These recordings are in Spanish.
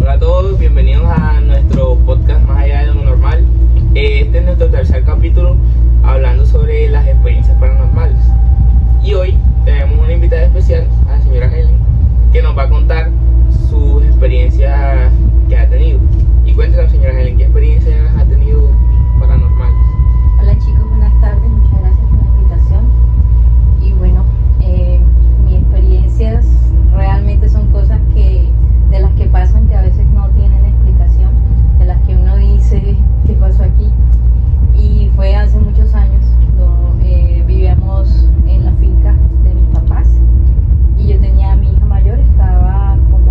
Hola a todos, bienvenidos a nuestro podcast Más allá de lo normal. Este es nuestro tercer capítulo hablando sobre las experiencias paranormales. Y hoy tenemos una invitada especial, a la señora Helen, que nos va a contar sus experiencias que ha tenido. Y cuéntenos, señora Helen, ¿qué experiencias ha tenido paranormales? Hola chicos, buenas tardes, muchas gracias por la invitación. Y bueno, mis experiencias realmente son cosas de las que pasan que a veces no tienen explicación, de las que uno dice qué pasó aquí. Y fue hace muchos años, vivíamos en la finca de mis papás y yo tenía a mi hija mayor, estaba con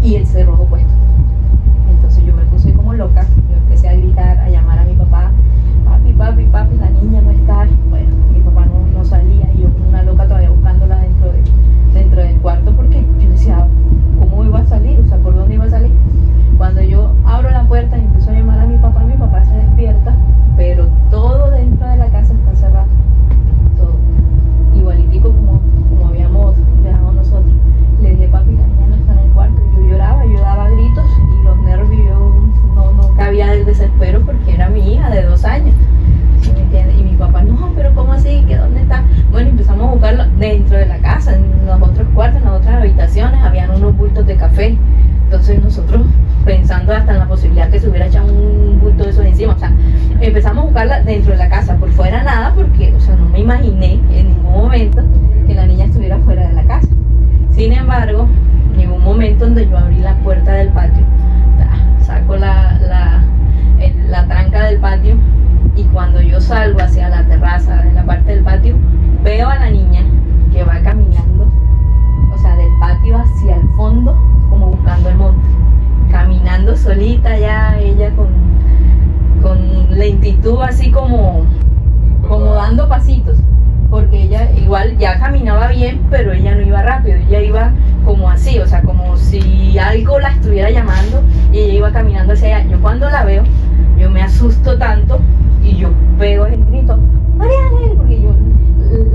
y el cerrojo puesto. Entonces yo me puse como loca, yo empecé a gritar, a llamar a mi papá, papi, papi, papi, la niña no está. Bueno, mi papá no salía y yo como una loca todavía buscándola dentro del cuarto, porque yo decía, ¿cómo iba a salir? O sea, ¿por dónde iba a salir? Cuando yo abro la puerta y empiezo a llamar a mi papá se despierta, pero todo dentro de la casa está cerrado, todo, igualitico como habíamos dejado nosotros. Le dije, papi, la niña no está en el cuarto. Yo daba gritos y los nervios, yo no cabía del desespero porque era mi hija de 2 años, ¿sí me entiendes? Y mi papá, no, pero ¿cómo así? ¿Que dónde está? Bueno, empezamos a buscarlo dentro de la casa, en los otros cuartos, en las otras habitaciones, habían unos bultos de café. Entonces nosotros, pensando hasta en la posibilidad que se hubiera echado un bulto de esos encima, o sea, empezamos a buscarla dentro de la casa, por fuera nada, porque, o sea, no me imaginé en ningún momento que la niña estuviera fuera de la casa. Sin embargo, llegó un momento donde yo abrí la puerta del patio, saco la tranca del patio, y cuando yo salgo hacia la terraza, en la parte del patio, veo a la niña que va caminando, o sea, del patio hacia el fondo, como buscando el monte, caminando solita ya, ella con lentitud, así como dando pasitos, porque ella igual ya caminaba bien, pero ella no iba rápido, ella iba como así, o sea, como si algo la estuviera llamando, y ella iba caminando hacia allá. Yo cuando la veo, yo me asusto tanto y yo pego el grito, María Ángel, porque yo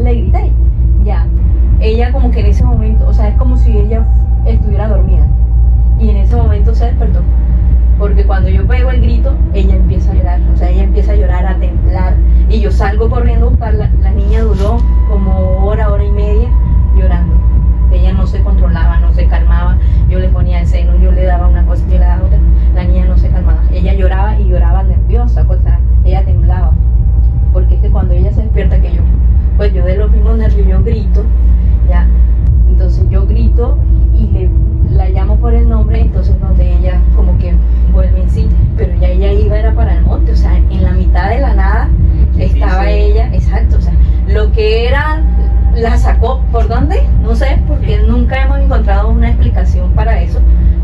le grité. Ya, ella como que en ese momento, o sea, es como si ella estuviera dormida, y en ese momento se despertó, porque cuando yo pego el grito, ella empieza a llorar, o sea, ella empieza a llorar, a temblar, y yo salgo corriendo a buscarla. La niña duró como hora y media llorando. Ella no se controlaba, no se calmaba. Yo le ponía el seno, yo le daba una cosa, yo le daba otra. La niña no se calmaba. Ella lloraba y lloraba nerviosa, o sea, ella temblaba. Porque es que cuando ella se despierta, que yo de los mismos nervios, yo grito, ya. Entonces yo grito y la llamo por el nombre, entonces donde ella como que vuelve en sí, pero ya ella iba era para el monte, o sea, en la mitad de la nada estaba ella, exacto, o sea, lo que era, la sacó, ¿por dónde? No sé, porque nunca hemos encontrado una explicación para eso,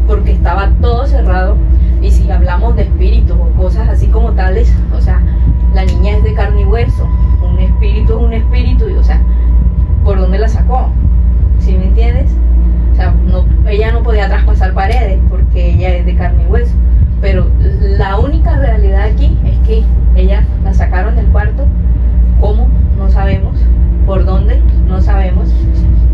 porque estaba todo cerrado. Y si hablamos de espíritus o cosas así como tales, o sea, la niña es de carne y hueso, un espíritu es un espíritu, y, o sea, ¿por dónde la sacó? ¿Sí me entiendes? O sea, ella no podía traspasar paredes porque ella es de carne y hueso, pero la única realidad aquí es que ella la sacaron del cuarto. ¿Cómo? No sabemos. ¿Por dónde? No sabemos.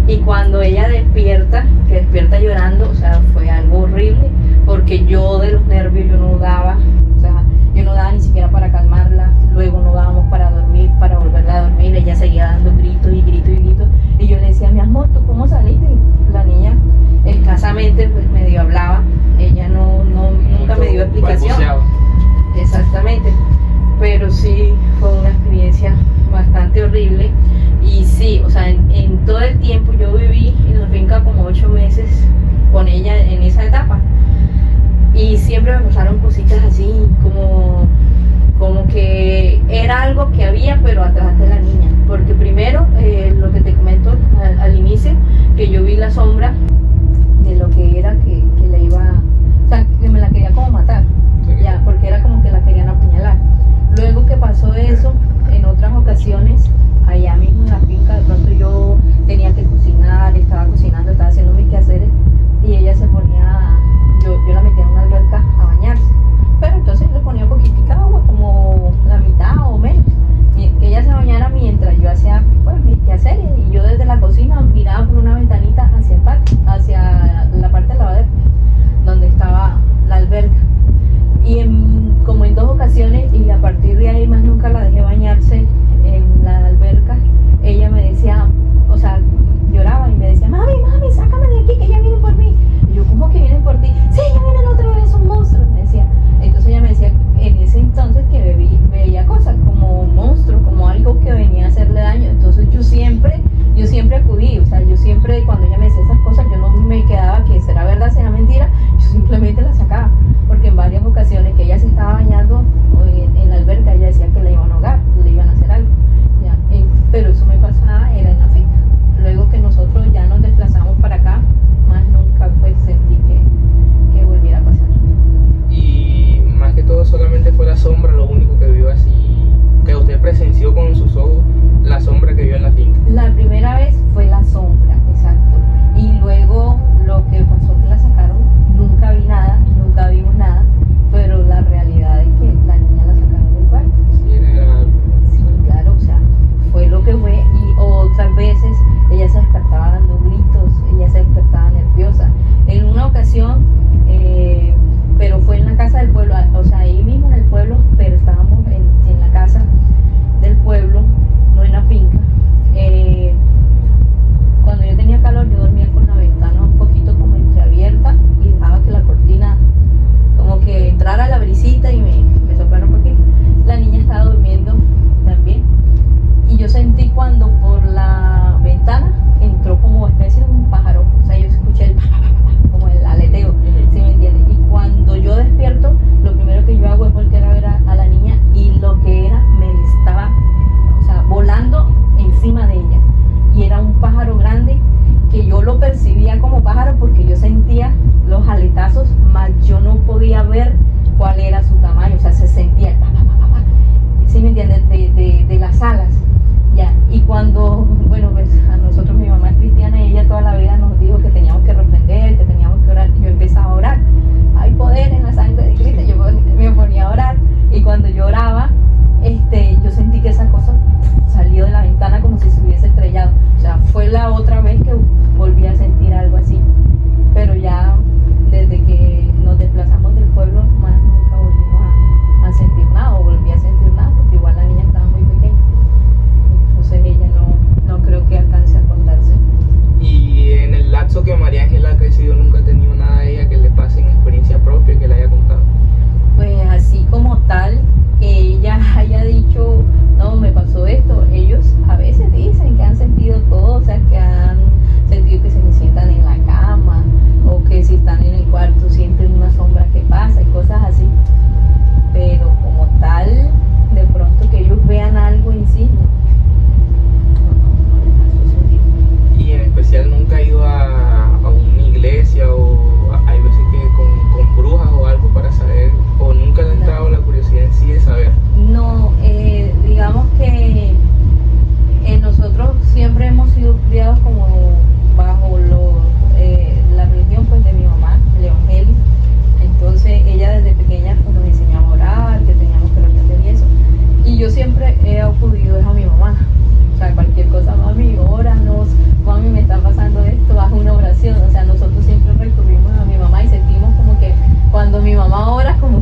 Y cuando ella despierta, que despierta llorando, o sea, fue algo horrible, porque yo de los nervios yo no daba, o sea, yo no daba ni siquiera para calmarla. Luego no dábamos para dormir, para volverla a dormir. Ella seguía dando gritos y gritos y gritos, y yo le decía, mi amor, ¿tú cómo saliste? Y la niña escasamente pues medio hablaba, ella nunca me dio explicación. Exactamente, pero sí fue una experiencia bastante horrible. Y sí, o sea, en todo el tiempo yo viví en la finca como 8 meses con ella en esa etapa, y siempre me pasaron cositas así como que era algo que había, pero atrás de la niña, porque primero lo que te comento al inicio, que yo vi la sombra de lo que era que le iba, o sea, que me la quería como matar, ya, porque era como que la querían apuñalar. Luego que pasó eso, en otras ocasiones, allá mismo en la finca, de pronto yo tenía que cocinar, estaba cocinando, estaba haciendo mis quehaceres, y ella se ponía, yo la metía en una alberca a bañarse, pero entonces le ponía poquitica agua, como la mitad o menos, y que ella se bañara mientras yo hacía pues mis quehaceres, y yo desde la cocina miraba por una ventanita hacia el patio, hacia la parte del lavadero, donde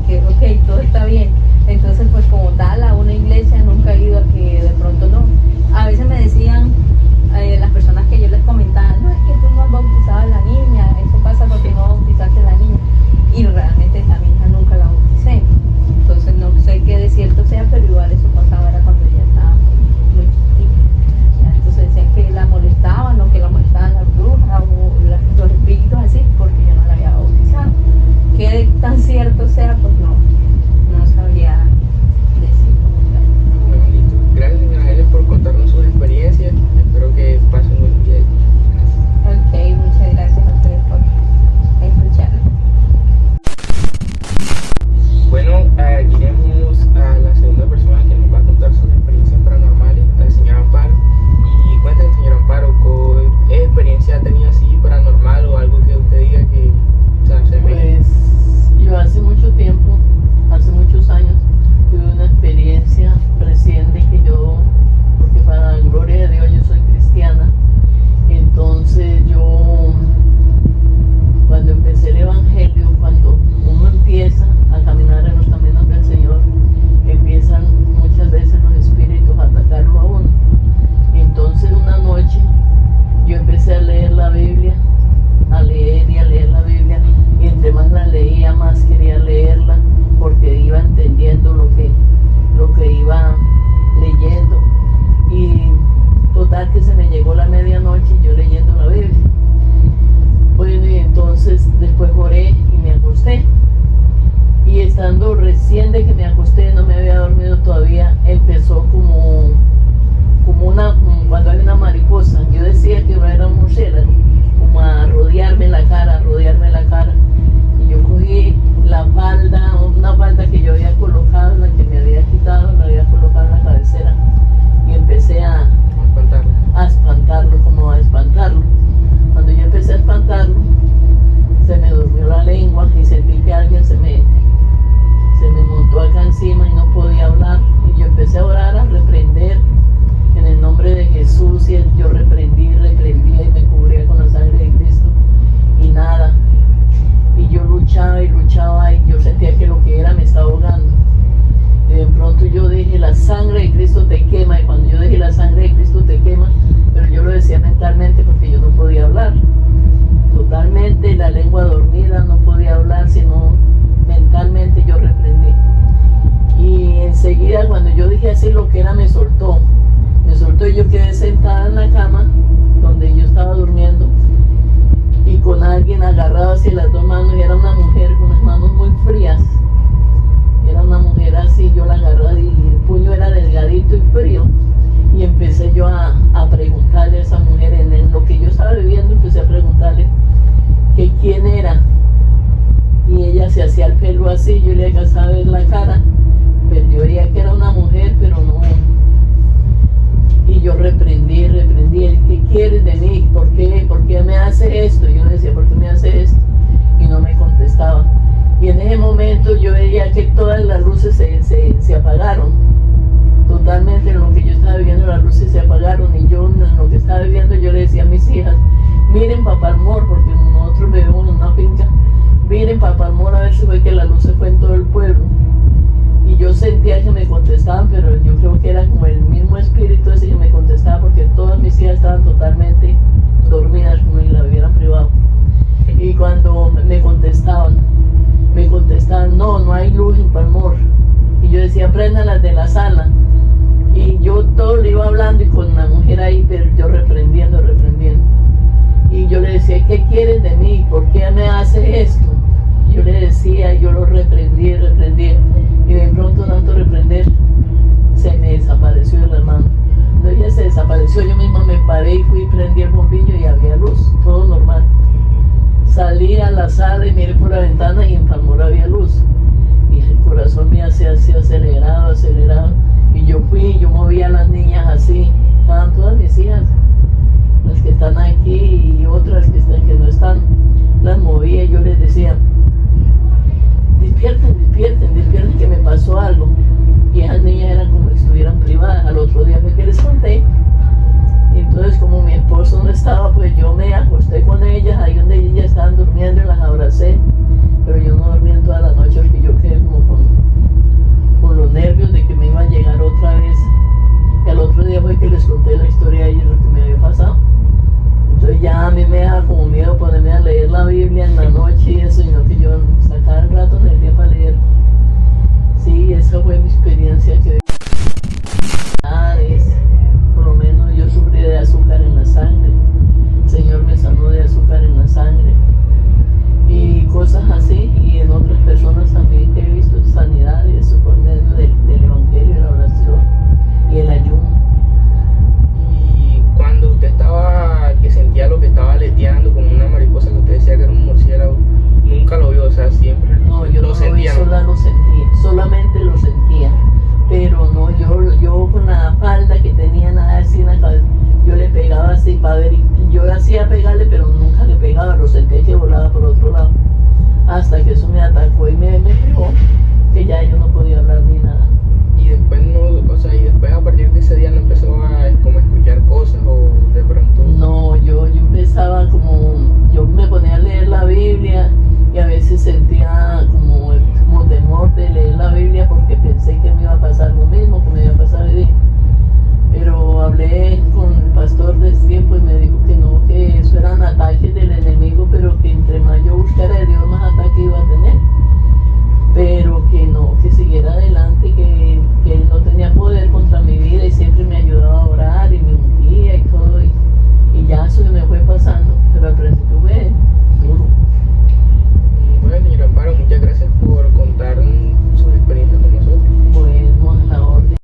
que, ok, todo está bien. Entonces, pues como tal, a una iglesia nunca he ido a que de pronto no. A veces me decían las personas que yo les comentaba, no, es que tú no has bautizado a la niña, eso pasa porque no bautizaste a la niña. Y realmente a mi hija nunca la bauticé. Entonces no sé qué de cierto sea, pero igual eso pasaba era cuando ella estaba muy chiquita. Entonces decían que la molestaban o que la molestaban las brujas o los espíritus así, porque yo no la había bautizado. ¿Qué tan cierto sea? Pues no sabría decir como tal. Muy bonito. Gracias, señora Helen, por contarnos sus experiencias. Espero que pasen un buen día. Gracias. Ok, muchas gracias a ustedes por escucharme. Bueno, aquí tenemos a la segunda persona que nos va a contar sus experiencias paranormales, la señora Amparo. Y cuéntenos, señora Amparo, ¿qué experiencia ha tenido así paranormal o algo que usted diga que, o sea, se me... Pues yo hace mucho tiempo, hace muchos años, tuve una experiencia reciente que yo, porque para la gloria de Dios yo soy cristiana, entonces yo, cuando empecé el evangelio, cuando uno empieza a caminar en los caminos del Señor, empiezan muchas veces los espíritus a atacarlo a uno. Entonces una noche yo empecé a leer la Biblia, a leer y a leer la Biblia, y entre más la leía, más quería leerla, porque iba entendiendo lo que iba leyendo. Y total que se me llegó la medianoche y yo leyendo la Biblia. Bueno, y entonces después oré y me acosté. Y estando recién de que me acosté, no me había dormido todavía, empezó como cuando hay una mariposa. Yo decía que no era un murciélago, como a rodearme la cara. Y yo cogí la falda, una falda que yo había colocado, la que me había quitado, la había colocado en la cabecera. Y empecé a espantarlo. Cuando yo empecé a espantarlo, se me durmió la lengua y sentí que alguien se me montó acá encima y no podía hablar. Y yo empecé a orar, a reprender en el nombre de Jesús, y yo reprendía y me cubría con la sangre de Cristo y nada. Y yo luchaba y yo sentía que lo que era me estaba ahogando. Y de pronto yo dije, la sangre de Cristo te quema. Y cuando yo dije, la sangre de Cristo te quema, pero yo lo decía mentalmente porque yo no podía hablar. Totalmente la lengua dormida, no podía hablar, sino mentalmente yo reprendí. Y enseguida cuando yo dije así, lo que era me soltó y yo quedé sentada en la cama donde yo estaba durmiendo y con alguien agarrado hacia las dos manos, y era una mujer con las manos muy frías. Era una mujer así, yo la agarré y el puño era delgadito y frío. Y empecé yo a preguntarle a esa mujer, en lo que yo estaba viviendo, empecé a preguntarle que quién era. Y ella se hacía el pelo así, yo le alcanzaba a ver la cara, pero yo veía que era una mujer, pero no. Y yo reprendí, ¿qué quieres de mí? ¿Por qué me hace esto? Y yo le decía, ¿por qué me hace esto? Y no me contestaba. Y en ese momento yo veía que todas las luces se apagaron. Totalmente en lo que yo estaba viviendo, las luces se apagaron. Y yo en lo que estaba viviendo, yo le decía a mis hijas, miren Papá Almor, porque nosotros vivimos en una finca, miren Papá Almor a ver si fue que la luz se fue en todo el pueblo. Y yo sentía que me contestaban, pero yo creo que era como el mismo espíritu ese que me contestaba, porque todas mis hijas estaban totalmente dormidas, como si la hubieran privado. Y cuando me contestaban, no hay luz en Palmor. Y yo decía, prendan las de la sala. Y yo todo le iba hablando y con la mujer ahí, pero yo reprendiendo. Y yo le decía, ¿qué quieres de mí? ¿Por qué me haces esto? Yo le decía, yo lo reprendí. Y de pronto, tanto reprender, se me desapareció de las manos. Entonces ella se desapareció, yo misma me paré y fui y prendí el bombillo y había luz, todo normal. Salí a la sala y miré por la ventana y en Palmor había luz. Y el corazón me hacía así acelerado. Y yo movía a las niñas así. Estaban todas mis hijas, las que están aquí y otras que no están. Las movía y yo les decía, despierten, que me pasó algo. Y esas niñas eran como si estuvieran privadas. Al otro día fue que les conté. Y entonces, como mi esposo no estaba, pues yo me acosté con ellas, ahí donde ellas estaban durmiendo, y las abracé. Pero yo no dormí en toda la noche porque yo quedé como eso me atacó